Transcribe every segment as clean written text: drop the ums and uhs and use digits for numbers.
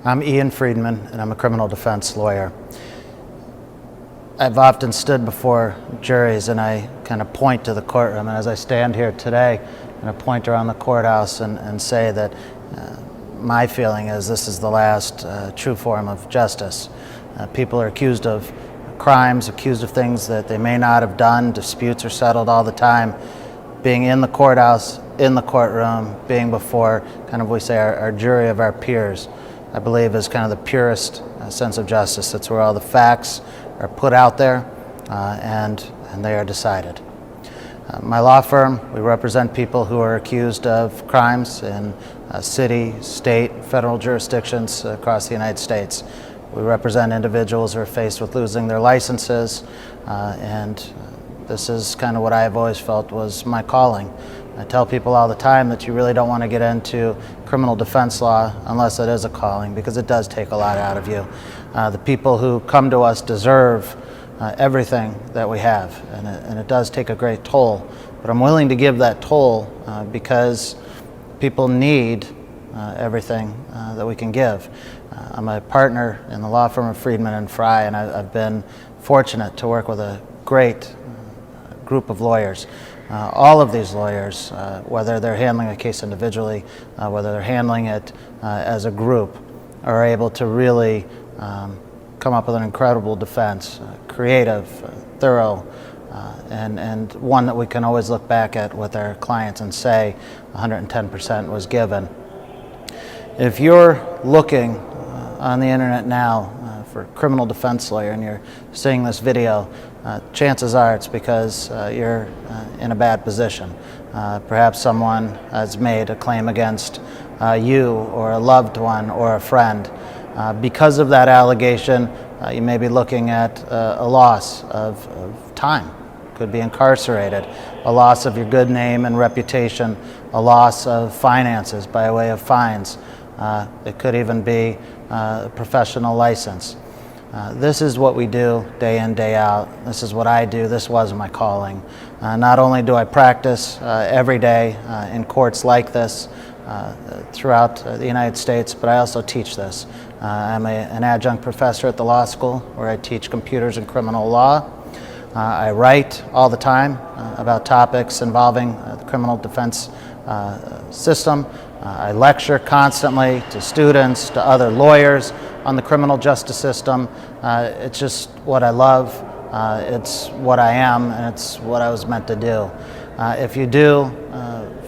I'm Ian Friedman, and I'm a criminal defense lawyer. I've often stood before juries and I kind of point to the courtroom, and as I stand here today, I'm going to point around the courthouse and say that my feeling is this is the last true form of justice. People are accused of crimes, accused of things that they may not have done. Disputes are settled all the time. Being in the courthouse, in the courtroom, being before kind of, we say, our jury of our peers, I believe is kind of the purest sense of justice. That's where all the facts are put out there and they are decided. My law firm, we represent people who are accused of crimes in city, state, federal jurisdictions across the United States. We represent individuals who are faced with losing their licenses, and this is kind of what I have always felt was my calling. I tell people all the time that you really don't want to get into criminal defense law unless it is a calling, because it does take a lot out of you. The people who come to us deserve everything that we have, and it does take a great toll. But I'm willing to give that toll because people need everything that we can give. I'm a partner in the law firm of Friedman and Fry, and I've been fortunate to work with a great group of lawyers. All of these lawyers, whether they're handling a case individually, whether they're handling it as a group, are able to really come up with an incredible defense, creative, thorough, and one that we can always look back at with our clients and say 110% was given. If you're looking on the internet now for a criminal defense lawyer and you're seeing this video, chances are it's because you're in a bad position. Perhaps someone has made a claim against you or a loved one or a friend. Because of that allegation, you may be looking at a loss of time. Could be incarcerated, a loss of your good name and reputation, a loss of finances by way of fines. It could even be a professional license. This is what we do day in, day out. This is what I do. This was my calling. Not only do I practice every day in courts like this throughout the United States, but I also teach this. I'm an adjunct professor at the law school where I teach computers and criminal law. I write all the time about topics involving the criminal defense system. I lecture constantly to students, to other lawyers on the criminal justice system. It's just what I love, it's what I am, and it's what I was meant to do. If you do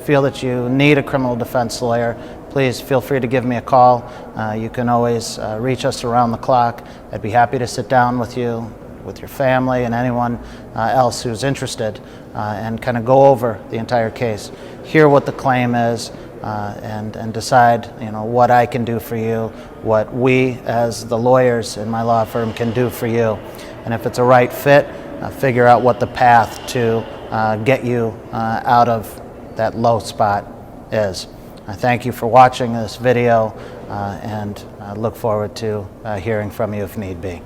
feel that you need a criminal defense lawyer, please feel free to give me a call. You can always reach us around the clock. I'd be happy to sit down with you, with your family, and anyone else who's interested, and kind of go over the entire case, hear what the claim is, and decide, what I can do for you, what we as the lawyers in my law firm can do for you, and if it's a right fit, figure out what the path to get you out of that low spot is. I thank you for watching this video, and I look forward to hearing from you if need be.